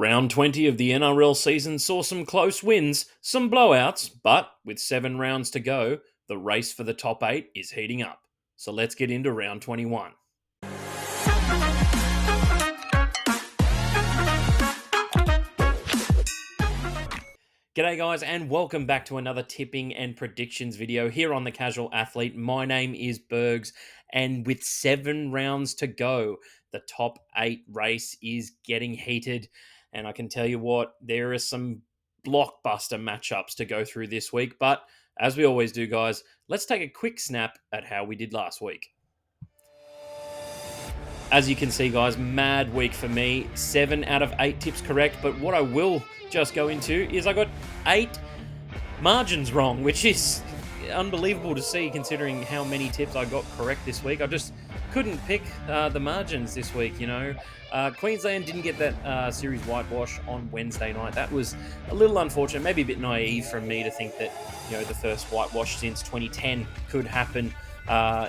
Round 20 of the NRL season saw some close wins, some blowouts, but with 7 rounds to go, the race for the top 8 is heating up. So let's get into round 21. G'day guys, and welcome back to another tipping and predictions video here on The Casual Athlete. My name is Burgz, and with 7 rounds to go, the top 8 race is getting heated. And I can tell you what, there are some blockbuster matchups to go through this week. But as we always do, guys, let's take a quick snap at how we did last week. As you can see, guys, mad week for me. 7 out of 8 tips correct. But what I will just go into is I got 8 margins wrong, which is unbelievable to see considering how many tips I got correct this week. I just couldn't pick the margins this week, you know. Queensland didn't get that series whitewash on Wednesday night. That was a little unfortunate, maybe a bit naive from me to think that, you know, the first whitewash since 2010 could happen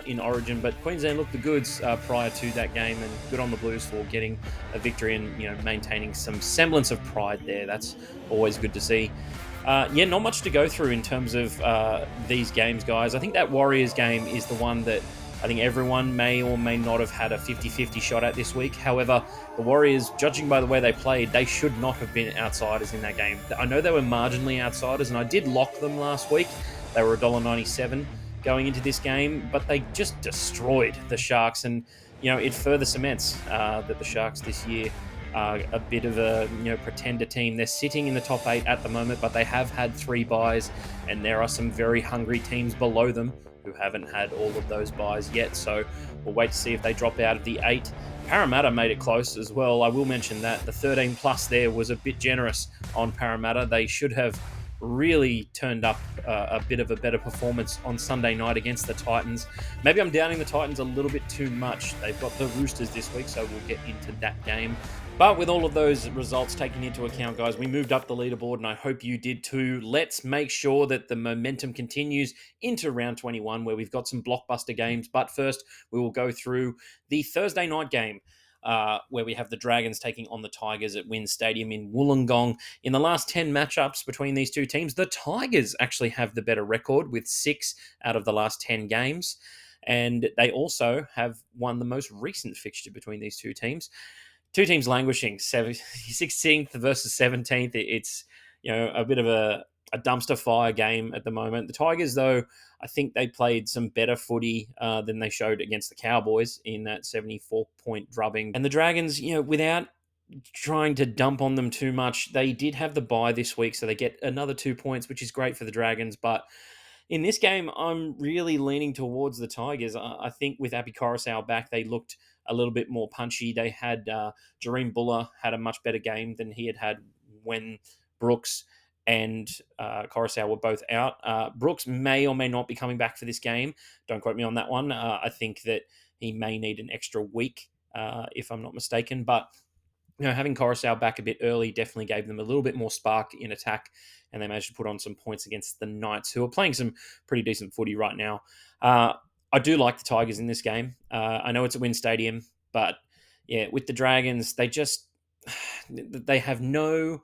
in Origin, but Queensland looked the goods prior to that game, and good on the Blues for getting a victory and, you know, maintaining some semblance of pride there. That's always good to see. Not much to go through in terms of these games, guys. I think that Warriors game is the one that I think everyone may or may not have had a 50-50 shot at this week. However, the Warriors, judging by the way they played, they should not have been outsiders in that game. I know they were marginally outsiders, and I did lock them last week. They were $1.97 going into this game, but they just destroyed the Sharks, and, you know, it further cements that the Sharks this year are a bit of a, you know, pretender team. They're sitting in the top 8 at the moment, but they have had 3 buys, and there are some very hungry teams below them who haven't had all of those buys yet, so we'll wait to see if they drop out of the 8. Parramatta made it close as well. I will mention that the 13 plus there was a bit generous on Parramatta. They should have really turned up a bit of a better performance on Sunday night against the Titans. Maybe I'm downing the Titans a little bit too much. They've got the Roosters this week, so we'll get into that game. But with all of those results taken into account, guys, we moved up the leaderboard, and I hope you did too. Let's make sure that the momentum continues into round 21, where we've got some blockbuster games. But first, we will go through the Thursday night game, where we have the Dragons taking on the Tigers at WIN Stadium in Wollongong. In the last 10 matchups between these two teams, the Tigers actually have the better record with 6 out of the last 10 games. And they also have won the most recent fixture between these two teams. Two teams languishing, 16th versus 17th. It's, you know, a bit of a dumpster fire game at the moment. The Tigers, though, I think they played some better footy than they showed against the Cowboys in that 74-point drubbing. And the Dragons, you know, without trying to dump on them too much, they did have the bye this week, so they get another 2 points, which is great for the Dragons. But in this game, I'm really leaning towards the Tigers. I think with Api Coruscant back, they looked a little bit more punchy. They had Jareem Buller had a much better game than he had when Brooks and Coruscant were both out. Brooks may or may not be coming back for this game. Don't quote me on that one. I think that he may need an extra week, if I'm not mistaken. But, you know, having Coruscant back a bit early definitely gave them a little bit more spark in attack, and they managed to put on some points against the Knights, who are playing some pretty decent footy right now. I do like the Tigers in this game. I know it's a WIN Stadium, but yeah, with the Dragons, they have no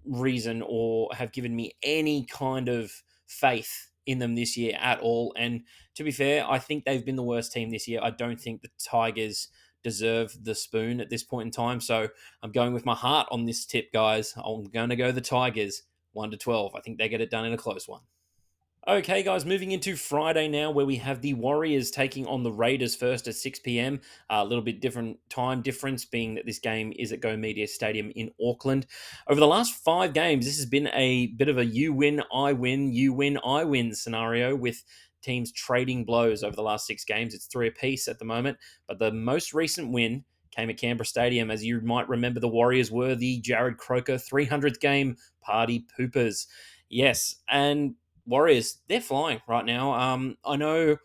reason or have given me any kind of faith in them this year at all. And to be fair, I think they've been the worst team this year. I don't think the Tigers deserve the spoon at this point in time. So I'm going with my heart on this tip, guys. I'm going to go the Tigers 1-12. I think they get it done in a close one. Okay, guys, moving into Friday now, where we have the Warriors taking on the Raiders first at 6 p.m. A little bit different time difference, being that this game is at Go Media Stadium in Auckland. Over the last 5 games, this has been a bit of a you win, I win scenario, with teams trading blows over the last 6 games. It's 3 apiece at the moment, but the most recent win came at Canberra Stadium. As you might remember, the Warriors were the Jared Croker 300th game party poopers. Yes, and Warriors, they're flying right now. I know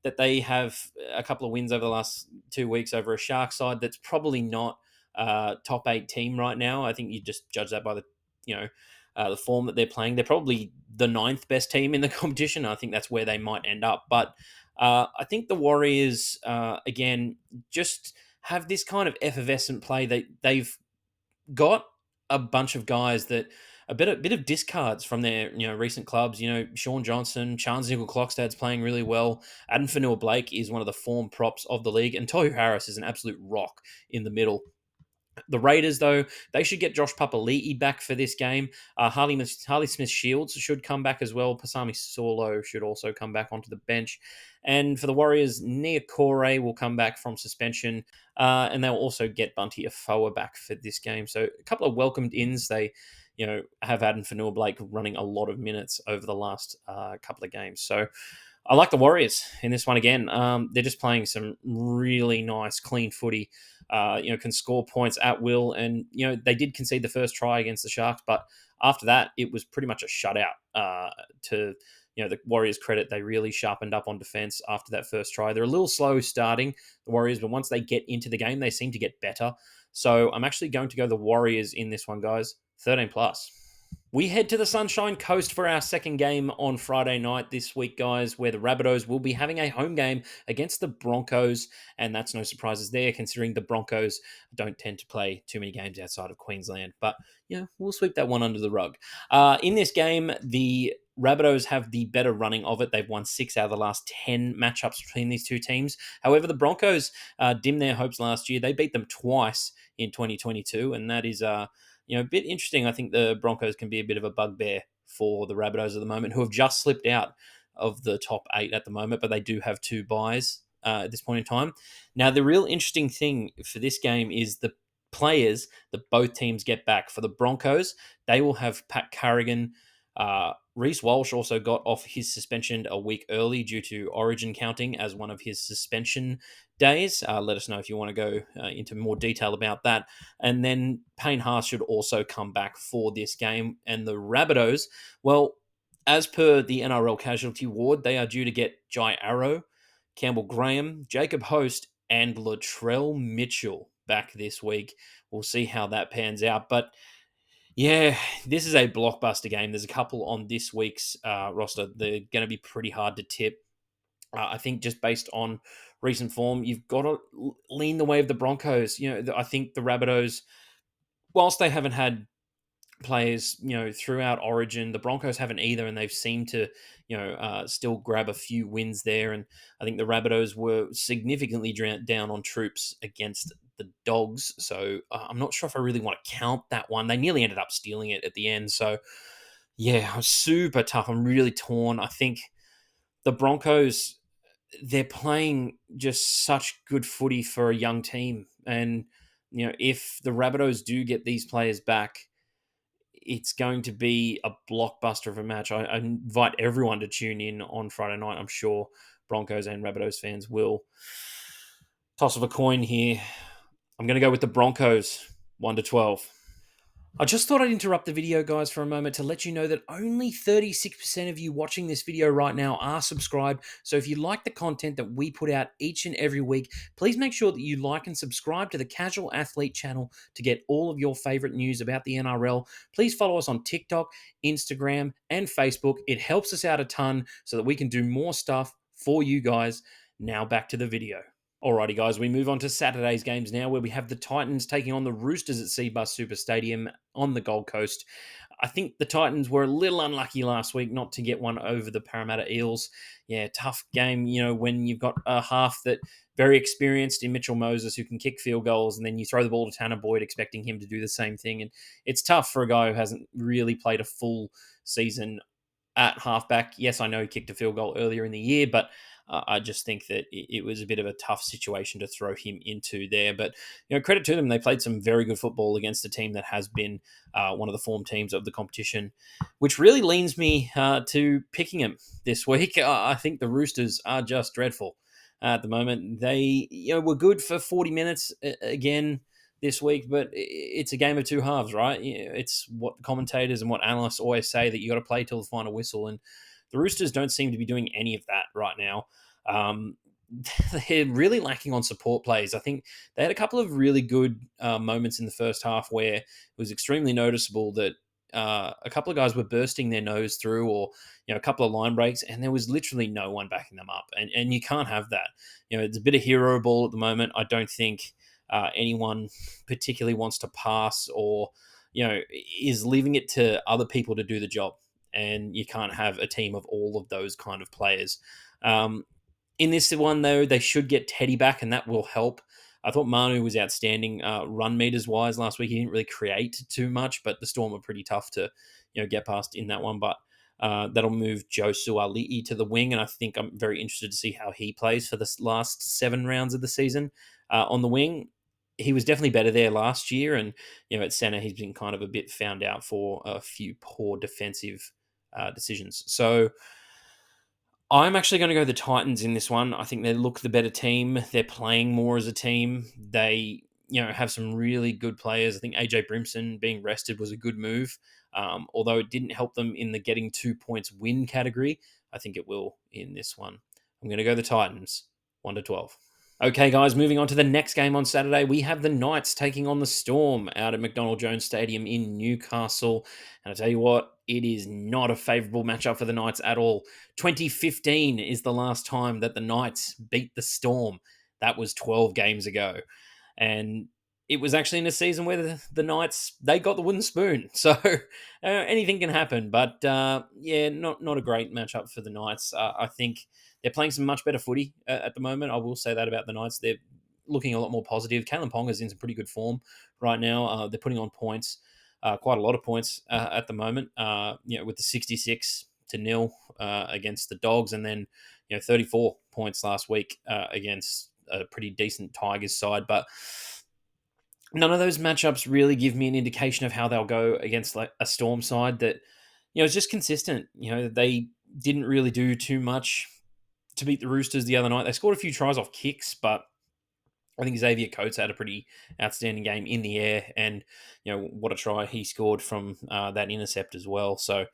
that they have a couple of wins over the last 2 weeks over a Shark side that's probably not top 8 team right now. I think you just judge that by the form that they're playing. They're probably the 9th best team in the competition. I think that's where they might end up. But I think the Warriors, again, just have this kind of effervescent play. They've got a bunch of guys that a bit of discards from their recent clubs. Sean Johnson, Charles Nickel Clockstad's playing really well. Adam Fanua Blake is one of the form props of the league, and Tohu Harris is an absolute rock in the middle. The Raiders, though, they should get Josh Papali'i back for this game. Harley Smith-Shields should come back as well. Pasami Saulo should also come back onto the bench. And for the Warriors, Nia Kore will come back from suspension. And they'll also get Bunty Afoa back for this game. So a couple of welcomed ins. They, have Adam Fanua Blake running a lot of minutes over the last couple of games. So I like the Warriors in this one again. They're just playing some really nice, clean footy. Can score points at will, and they did concede the first try against the Sharks, but after that, it was pretty much a shutout. To the Warriors' credit, they really sharpened up on defense after that first try. They're a little slow starting, the Warriors, but once they get into the game, they seem to get better. So I'm actually going to go the Warriors in this one, guys. 13 plus. We head to the Sunshine Coast for our second game on Friday night this week, guys, where the Rabbitohs will be having a home game against the Broncos, and that's no surprises there, considering the Broncos don't tend to play too many games outside of Queensland. But, we'll sweep that one under the rug. In this game, the Rabbitohs have the better running of it. They've won 6 out of the last 10 matchups between these two teams. However, the Broncos dimmed their hopes last year. They beat them twice in 2022, and that is a bit interesting. I think the Broncos can be a bit of a bugbear for the Rabbitohs at the moment, who have just slipped out of the top 8 at the moment, but they do have 2 buys at this point in time. Now, the real interesting thing for this game is the players that both teams get back. For the Broncos, they will have Pat Carrigan. Reece Walsh also got off his suspension a week early due to Origin counting as one of his suspension days. Let us know if you want to go into more detail about that. And then Payne Haas should also come back for this game. And the Rabbitohs, well, as per the NRL casualty ward, they are due to get Jai Arrow, Campbell Graham, Jacob Host, and Latrell Mitchell back this week. We'll see how that pans out. But yeah, this is a blockbuster game. There's a couple on this week's roster. They're going to be pretty hard to tip. I think just based on recent form, you've got to lean the way of the Broncos. I think the Rabbitohs, whilst they haven't had players, throughout Origin, the Broncos haven't either, and they've seemed to, still grab a few wins there. And I think the Rabbitohs were significantly down on troops against the Dogs, so I'm not sure if I really want to count that one. They nearly ended up stealing it at the end, so yeah, super tough. I'm really torn. I think the Broncos, they're playing just such good footy for a young team, and if the Rabbitohs do get these players back, it's going to be a blockbuster of a match. I invite everyone to tune in on Friday night. I'm sure Broncos and Rabbitohs fans will. Toss of a coin here. I'm going to go with the Broncos, 1-12. I just thought I'd interrupt the video, guys, for a moment to let you know that only 36% of you watching this video right now are subscribed. So if you like the content that we put out each and every week, please make sure that you like and subscribe to the Casual Athlete channel to get all of your favorite news about the NRL. Please follow us on TikTok, Instagram, and Facebook. It helps us out a ton so that we can do more stuff for you guys. Now back to the video. Alrighty, guys, we move on to Saturday's games now, where we have the Titans taking on the Roosters at Seabus Super Stadium on the Gold Coast. I think the Titans were a little unlucky last week not to get one over the Parramatta Eels. Yeah, tough game, when you've got a half that very experienced in Mitchell Moses who can kick field goals, and then you throw the ball to Tanner Boyd expecting him to do the same thing. And it's tough for a guy who hasn't really played a full season at halfback. Yes, I know he kicked a field goal earlier in the year, but I just think that it was a bit of a tough situation to throw him into there. But, credit to them. They played some very good football against a team that has been one of the form teams of the competition, which really leans me to picking them this week. I think the Roosters are just dreadful at the moment. They were good for 40 minutes again this week, but it's a game of two halves, right? It's what commentators and what analysts always say, that you got to play till the final whistle. And the Roosters don't seem to be doing any of that right now. They're really lacking on support plays. I think they had a couple of really good moments in the first half where it was extremely noticeable that a couple of guys were bursting their nose through, or a couple of line breaks, and there was literally no one backing them up. And you can't have that. It's a bit of hero ball at the moment. I don't think anyone particularly wants to pass or, is leaving it to other people to do the job. And you can't have a team of all of those kind of players. In this one, though, they should get Teddy back, and that will help. I thought Manu was outstanding run meters wise last week. He didn't really create too much, but the Storm were pretty tough to get past in that one. But that'll move Josu Ali'i to the wing, and I think I'm very interested to see how he plays for the last 7 rounds of the season on the wing. He was definitely better there last year, and at centre he's been kind of a bit found out for a few poor defensive decisions. So I'm actually going to go the Titans in this one. I think they look the better team. They're playing more as a team. They, have some really good players. I think AJ Brimson being rested was a good move. Although it didn't help them in the getting 2 points win category, I think it will in this one. I'm going to go the Titans, 1-12. Okay, guys, moving on to the next game on Saturday. We have the Knights taking on the Storm out at McDonald Jones Stadium in Newcastle. And I tell you what, it is not a favourable matchup for the Knights at all. 2015 is the last time that the Knights beat the Storm. That was 12 games ago. And it was actually in a season where the Knights, they got the wooden spoon. So anything can happen. But not a great matchup for the Knights. I think they're playing some much better footy at the moment. I will say that about the Knights. They're looking a lot more positive. Kalen Ponga's in some pretty good form right now. They're putting on points, quite a lot of points at the moment. With the 66-0 against the Dogs, and then 34 points last week against a pretty decent Tigers side. But none of those matchups really give me an indication of how they'll go against like a Storm side that is just consistent. They didn't really do too much to beat the Roosters the other night. They scored a few tries off kicks, but I think Xavier Coates had a pretty outstanding game in the air, and what a try he scored from that intercept as well. So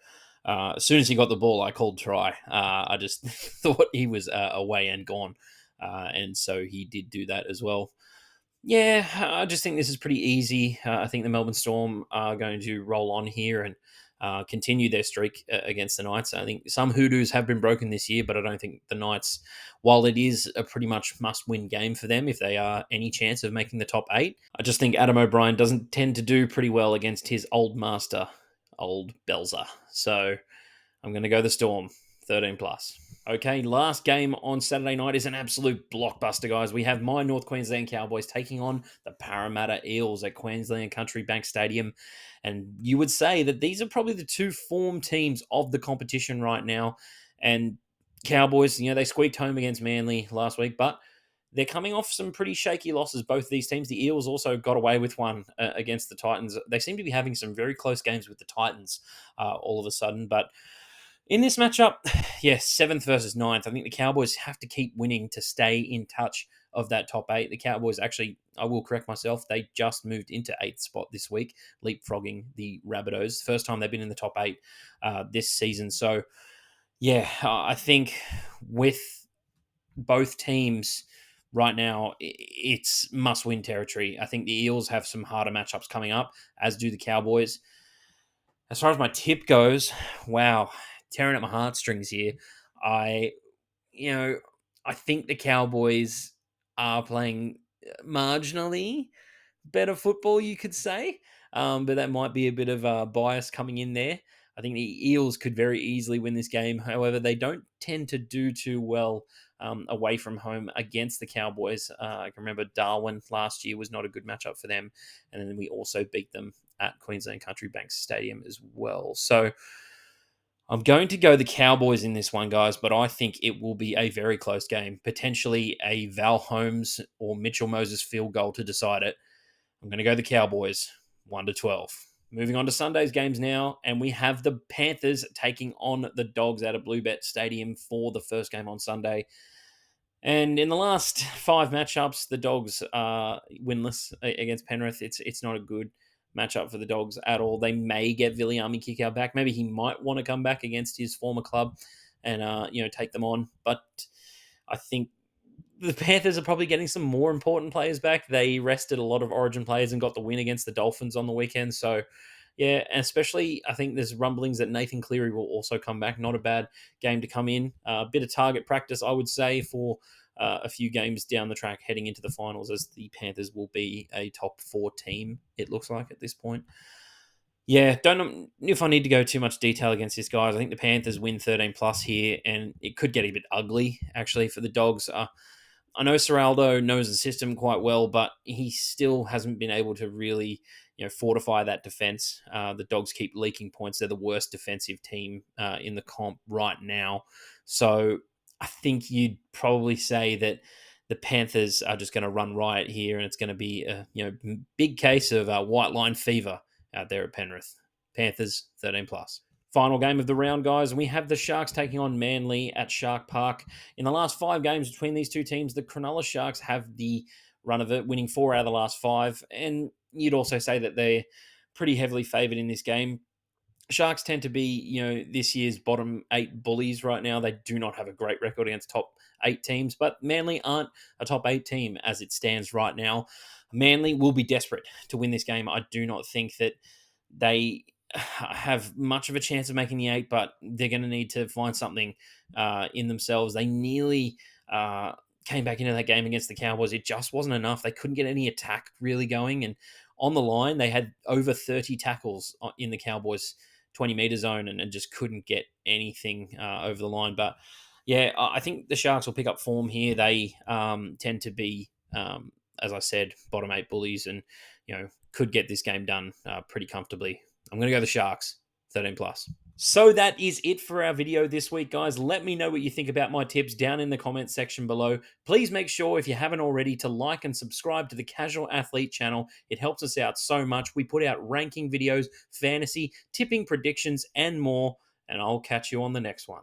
as soon as he got the ball, I called try. I just thought he was away and gone, and so he did do that as well. Yeah, I just think this is pretty easy. I think the Melbourne Storm are going to roll on here and continue their streak against the Knights. I think some hoodoos have been broken this year, but I don't think the Knights, while it is a pretty much must-win game for them if they are any chance of making the top 8, I just think Adam O'Brien doesn't tend to do pretty well against his old master, old Belzer. So I'm going to go the Storm, 13+. Okay, last game on Saturday night is an absolute blockbuster, guys. We have my North Queensland Cowboys taking on the Parramatta Eels at Queensland Country Bank Stadium. And you would say that these are probably the two form teams of the competition right now. And Cowboys, they squeaked home against Manly last week, but they're coming off some pretty shaky losses, both of these teams. The Eels also got away with one against the Titans. They seem to be having some very close games with the Titans all of a sudden, but in this matchup, yes, 7th versus 9th. I think the Cowboys have to keep winning to stay in touch of that top 8. The Cowboys actually, I will correct myself, they just moved into 8th spot this week, leapfrogging the Rabbitohs. First time they've been in the top 8 this season. So, yeah, I think with both teams right now, it's must-win territory. I think the Eels have some harder matchups coming up, as do the Cowboys. As far as my tip goes, wow, tearing at my heartstrings here. I think the Cowboys are playing marginally better football, you could say, but that might be a bit of a bias coming in there. I think the Eels could very easily win this game. However, they don't tend to do too well away from home against the Cowboys. I can remember Darwin last year was not a good matchup for them, and then we also beat them at Queensland Country Bank Stadium as well. So I'm going to go the Cowboys in this one, guys, but I think it will be a very close game. Potentially a Val Holmes or Mitchell Moses field goal to decide it. I'm going to go the Cowboys, 1-12. Moving on to Sunday's games now, and we have the Panthers taking on the Dogs at Bluebet Stadium for the first game on Sunday. And in the last 5 matchups, the Dogs are winless against Penrith. It's not a good matchup for the Dogs at all. They may get Viliami Kikau back. Maybe he might want to come back against his former club and take them on. But I think the Panthers are probably getting some more important players back. They rested a lot of Origin players and got the win against the Dolphins on the weekend. So, yeah, and especially I think there's rumblings that Nathan Cleary will also come back. Not a bad game to come in. A bit of target practice, I would say, for a few games down the track heading into the finals, as the Panthers will be a top 4 team, it looks like at this point. Yeah, don't know if I need to go too much detail against this, guys. I think the Panthers win 13 plus here, and it could get a bit ugly, actually, for the Dogs. I know Seraldo knows the system quite well, but he still hasn't been able to really, fortify that defense. The Dogs keep leaking points. They're the worst defensive team in the comp right now. So I think you'd probably say that the Panthers are just going to run riot here, and it's going to be a big case of white line fever out there at Penrith. Panthers 13 plus. Final game of the round, guys, and we have the Sharks taking on Manly at Shark Park. In the last 5 games between these two teams, the Cronulla Sharks have the run of it, winning 4 out of the last 5, and you'd also say that they're pretty heavily favoured in this game. Sharks tend to be, this year's bottom 8 bullies right now. They do not have a great record against top 8 teams, but Manly aren't a top 8 team as it stands right now. Manly will be desperate to win this game. I do not think that they have much of a chance of making the 8, but they're going to need to find something in themselves. They nearly came back into that game against the Cowboys. It just wasn't enough. They couldn't get any attack really going, and on the line, they had over 30 tackles in the Cowboys' 20-meter zone and just couldn't get anything over the line. But yeah, I think the Sharks will pick up form here. They tend to be, as I said, bottom 8 bullies, and could get this game done pretty comfortably. I'm going to go the Sharks, 13 plus. So that is it for our video this week, guys. Let me know what you think about my tips down in the comments section below. Please make sure, if you haven't already, to like and subscribe to the Casual Athlete channel. It helps us out so much. We put out ranking videos, fantasy, tipping predictions, and more. And I'll catch you on the next one.